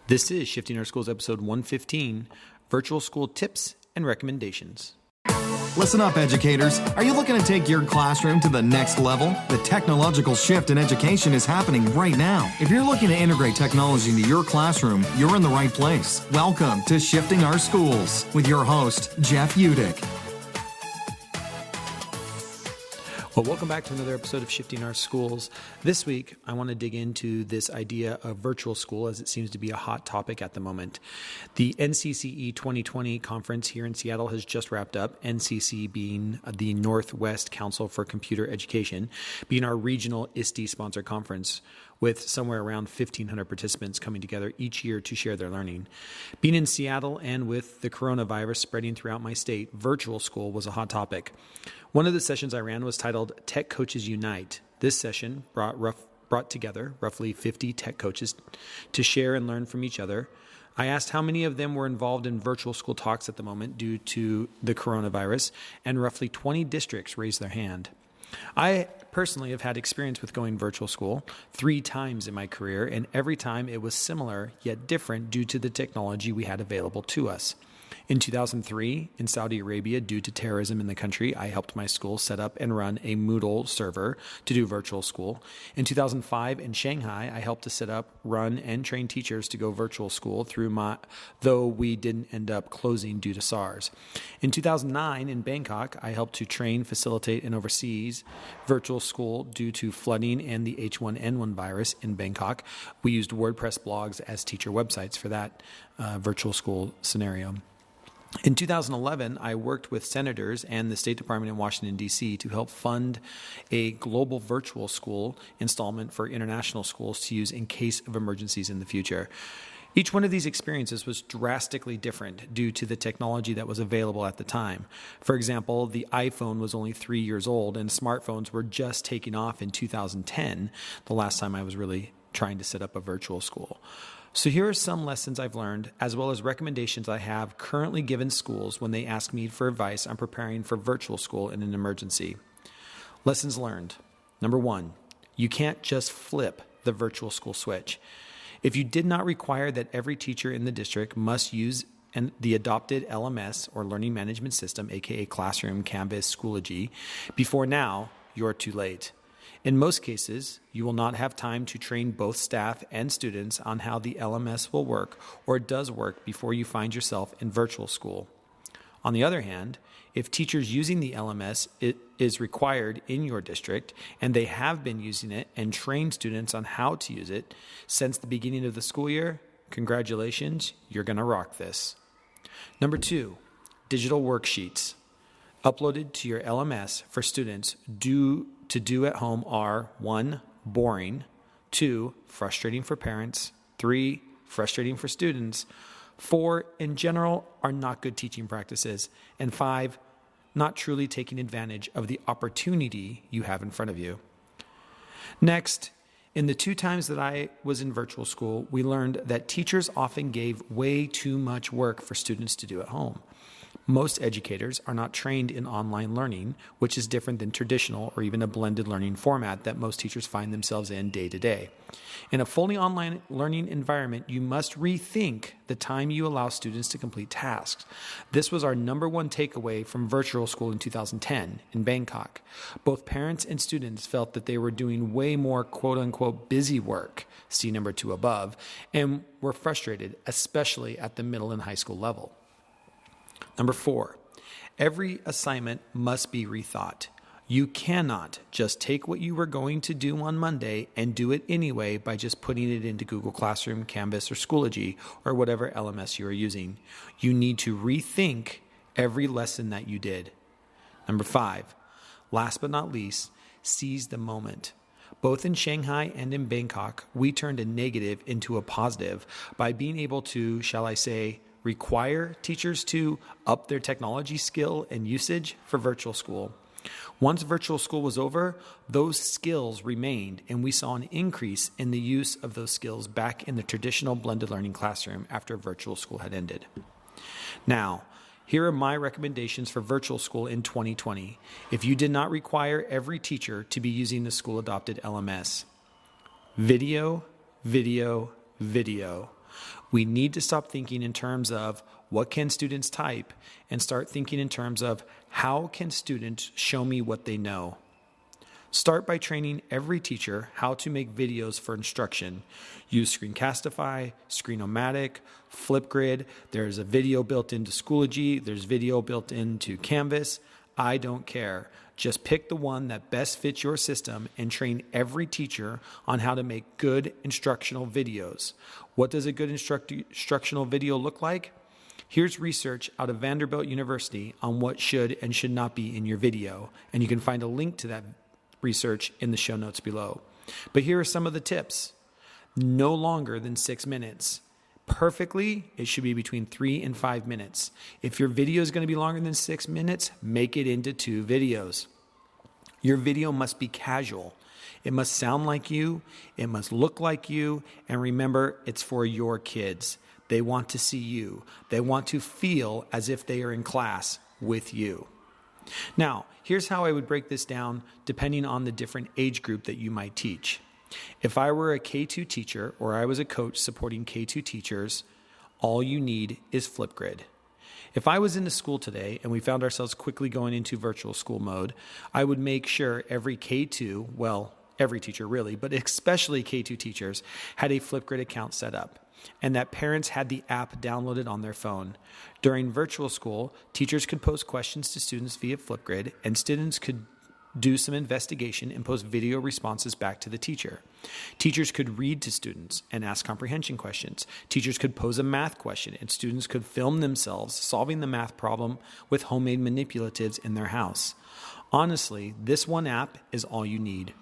This is Shifting Our Schools, episode 115, Virtual School Tips and Recommendations. Listen up, educators. Are you looking to take your classroom to the next level? The technological shift in education is happening right now. If you're looking to integrate technology into your classroom, you're in the right place. Welcome to Shifting Our Schools with your host, Jeff Udick. Well, welcome back to another episode of Shifting Our Schools. This week, I want to dig into this idea of virtual school as it seems to be a hot topic at the moment. The NCCE 2020 conference here in Seattle has just wrapped up, NCC being the Northwest Council for Computer Education, being our regional ISTE-sponsored conference with somewhere around 1,500 participants coming together each year to share their learning. Being in Seattle and with the coronavirus spreading throughout my state, virtual school was a hot topic. One of the sessions I ran was titled Tech Coaches Unite. This session brought together roughly 50 tech coaches to share and learn from each other. I asked how many of them were involved in virtual school talks at the moment due to the coronavirus, and roughly 20 districts raised their hand. I personally have had experience with going virtual school 3 times in my career, and every time it was similar yet different due to the technology we had available to us. In 2003, in Saudi Arabia, due to terrorism in the country, I helped my school set up and run a Moodle server to do virtual school. In 2005, in Shanghai, I helped to set up, run, and train teachers to go virtual school though we didn't end up closing due to SARS. In 2009, in Bangkok, I helped to train, facilitate, and oversee virtual school due to flooding and the H1N1 virus in Bangkok. We used WordPress blogs as teacher websites for that virtual school scenario. In 2011, I worked with senators and the State Department in Washington, D.C. to help fund a global virtual school installment for international schools to use in case of emergencies in the future. Each one of these experiences was drastically different due to the technology that was available at the time. For example, the iPhone was only 3 years old and smartphones were just taking off in 2010, the last time I was really trying to set up a virtual school. So here are some lessons I've learned, as well as recommendations I have currently given schools when they ask me for advice on preparing for virtual school in an emergency. Lessons learned. Number 1, you can't just flip the virtual school switch. If you did not require that every teacher in the district must use the adopted LMS or Learning Management System, aka Classroom, Canvas, Schoology, before now, you're too late. In most cases, you will not have time to train both staff and students on how the LMS will work or does work before you find yourself in virtual school. On the other hand, if teachers using the LMS is required in your district and they have been using it and trained students on how to use it since the beginning of the school year, congratulations, you're going to rock this. Number 2, digital worksheets uploaded to your LMS for students to do at home are 1, boring, 2, frustrating for parents, 3, frustrating for students, 4, in general, are not good teaching practices, and 5, not truly taking advantage of the opportunity you have in front of you. Next, in the 2 times that I was in virtual school, we learned that teachers often gave way too much work for students to do at home. Most educators are not trained in online learning, which is different than traditional or even a blended learning format that most teachers find themselves in day to day. In a fully online learning environment, you must rethink the time you allow students to complete tasks. This was our number 1 takeaway from virtual school in 2010 in Bangkok. Both parents and students felt that they were doing way more quote-unquote busy work, see number 2 above, and were frustrated, especially at the middle and high school level. Number 4, every assignment must be rethought. You cannot just take what you were going to do on Monday and do it anyway by just putting it into Google Classroom, Canvas, or Schoology, or whatever LMS you are using. You need to rethink every lesson that you did. Number 5, last but not least, seize the moment. Both in Shanghai and in Bangkok, we turned a negative into a positive by being able to, shall I say, require teachers to up their technology skill and usage for virtual school. Once virtual school was over, those skills remained, and we saw an increase in the use of those skills back in the traditional blended learning classroom after virtual school had ended. Now, here are my recommendations for virtual school in 2020 if you did not require every teacher to be using the school-adopted LMS. Video, video, video. We need to stop thinking in terms of what can students type and start thinking in terms of how can students show me what they know. Start by training every teacher how to make videos for instruction. Use Screencastify, Screenomatic, Flipgrid. There's a video built into Schoology. There's video built into Canvas. I don't care. Just pick the one that best fits your system and train every teacher on how to make good instructional videos. What does a good instructional video look like? Here's research out of Vanderbilt University on what should and should not be in your video, and you can find a link to that research in the show notes below. But here are some of the tips. No longer than 6 minutes. Perfectly, it should be between 3 and 5 minutes. If your video is going to be longer than 6 minutes, make it into 2 videos. Your video must be casual. It must sound like you. It must look like you. And remember, it's for your kids. They want to see you. They want to feel as if they are in class with you. Now, here's how I would break this down depending on the different age group that you might teach. If I were a K2 teacher or I was a coach supporting K2 teachers, all you need is Flipgrid. If I was in a school today and we found ourselves quickly going into virtual school mode, I would make sure every K2, well, every teacher really, but especially K2 teachers, had a Flipgrid account set up, and that parents had the app downloaded on their phone. During virtual school, teachers could post questions to students via Flipgrid, and students could do some investigation and post video responses back to the teacher. Teachers could read to students and ask comprehension questions. Teachers could pose a math question, and students could film themselves solving the math problem with homemade manipulatives in their house. Honestly, this one app is all you need.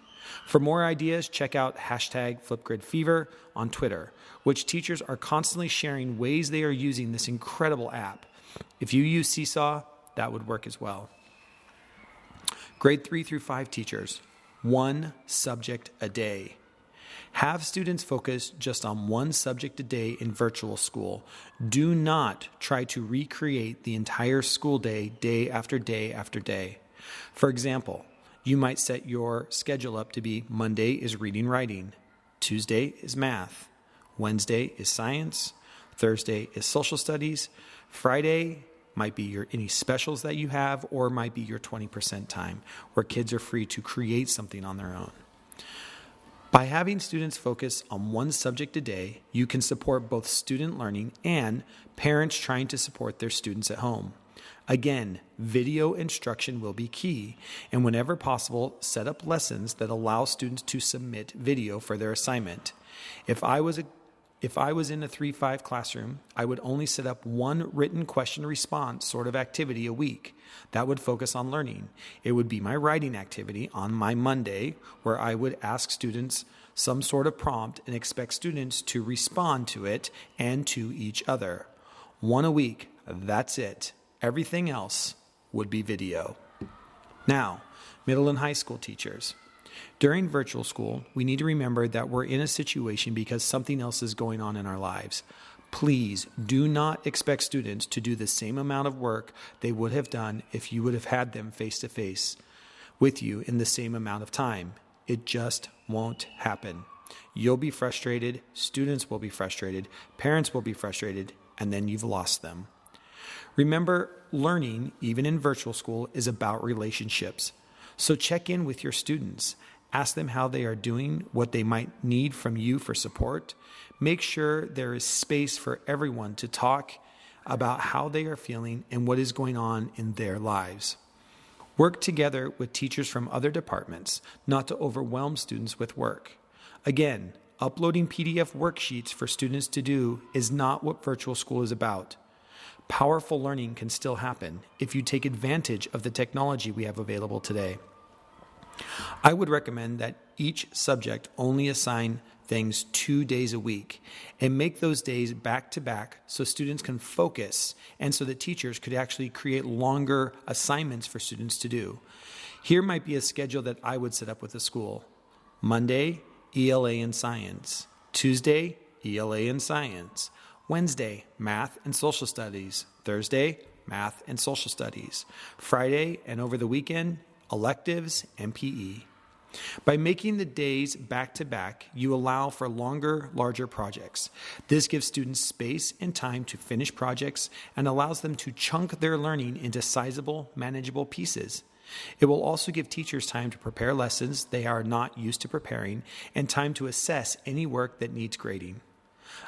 For more ideas, check out #FlipGridFever on Twitter, which teachers are constantly sharing ways they are using this incredible app. If you use Seesaw, that would work as well. Grade 3 through 5 teachers, 1 subject a day. Have students focus just on 1 subject a day in virtual school. Do not try to recreate the entire school day, day after day after day. For example, you might set your schedule up to be Monday is reading writing, Tuesday is math, Wednesday is science, Thursday is social studies, Friday might be any specials that you have, or might be your 20% time where kids are free to create something on their own. By having students focus on 1 subject a day, you can support both student learning and parents trying to support their students at home. Again, video instruction will be key, and whenever possible, set up lessons that allow students to submit video for their assignment. If I was in a 3-5 classroom, I would only set up 1 written question response sort of activity a week. That would focus on learning. It would be my writing activity on my Monday, where I would ask students some sort of prompt and expect students to respond to it and to each other. 1 a week, that's it. Everything else would be video. Now, middle and high school teachers. During virtual school, we need to remember that we're in a situation because something else is going on in our lives. Please do not expect students to do the same amount of work they would have done if you would have had them face-to-face with you in the same amount of time. It just won't happen. You'll be frustrated, students will be frustrated, parents will be frustrated, and then you've lost them. Remember, learning, even in virtual school, is about relationships. So check in with your students. Ask them how they are doing, what they might need from you for support. Make sure there is space for everyone to talk about how they are feeling and what is going on in their lives. Work together with teachers from other departments, not to overwhelm students with work. Again, uploading PDF worksheets for students to do is not what virtual school is about. Powerful learning can still happen if you take advantage of the technology we have available today. I would recommend that each subject only assign things 2 days a week and make those days back to back so students can focus and so that teachers could actually create longer assignments for students to do. Here might be a schedule that I would set up with the school. Monday, ELA and science. Tuesday, ELA and science. Wednesday, math and social studies. Thursday, math and social studies. Friday and over the weekend, electives and PE. By making the days back-to-back, you allow for longer, larger projects. This gives students space and time to finish projects and allows them to chunk their learning into sizable, manageable pieces. It will also give teachers time to prepare lessons they are not used to preparing and time to assess any work that needs grading.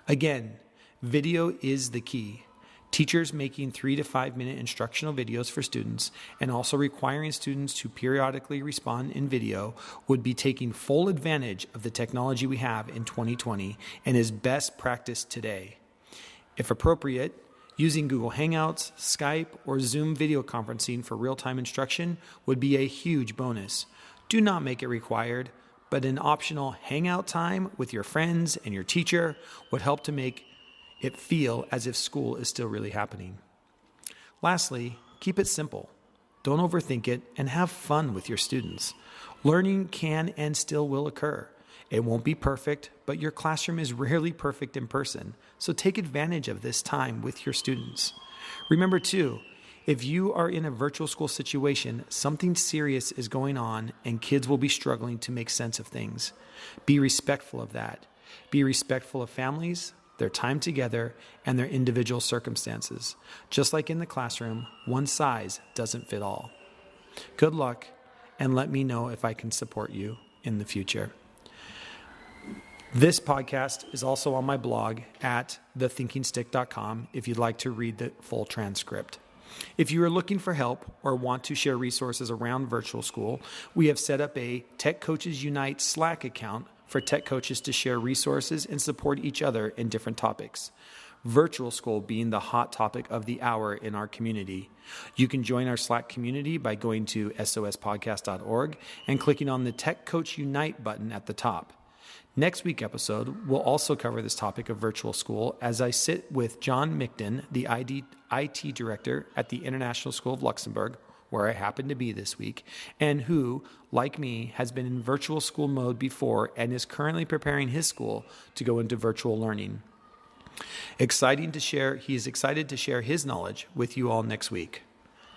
Again, video is the key. Teachers making 3 to 5 minute instructional videos for students and also requiring students to periodically respond in video would be taking full advantage of the technology we have in 2020 and is best practice today. If appropriate, using Google Hangouts, Skype, or Zoom video conferencing for real-time instruction would be a huge bonus. Do not make it required, but an optional hangout time with your friends and your teacher would help to make it feel as if school is still really happening. Lastly, keep it simple. Don't overthink it and have fun with your students. Learning can and still will occur. It won't be perfect, but your classroom is rarely perfect in person, so take advantage of this time with your students. Remember too, if you are in a virtual school situation, something serious is going on and kids will be struggling to make sense of things. Be respectful of that. Be respectful of families, their time together, and their individual circumstances. Just like in the classroom, one size doesn't fit all. Good luck, and let me know if I can support you in the future. This podcast is also on my blog at thethinkingstick.com if you'd like to read the full transcript. If you are looking for help or want to share resources around virtual school, we have set up a Tech Coaches Unite Slack account for tech coaches to share resources and support each other in different topics. Virtual school being the hot topic of the hour in our community. You can join our Slack community by going to sospodcast.org and clicking on the Tech Coach Unite button at the top. Next week's episode will also cover this topic of virtual school as I sit with John Mickton, the IT director at the International School of Luxembourg, where I happen to be this week, and who, like me, has been in virtual school mode before and is currently preparing his school to go into virtual learning. He is excited to share his knowledge with you all next week.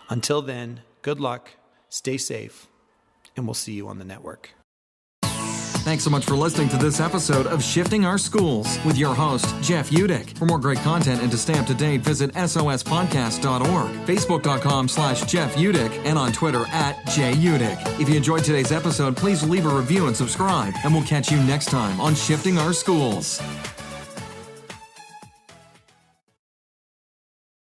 Until then, good luck, stay safe, and we'll see you on the network. Thanks so much for listening to this episode of Shifting Our Schools with your host, Jeff Udick. For more great content and to stay up to date, visit sospodcast.org, facebook.com/Jeff Udick, and on Twitter @JUdick. If you enjoyed today's episode, please leave a review and subscribe, and we'll catch you next time on Shifting Our Schools.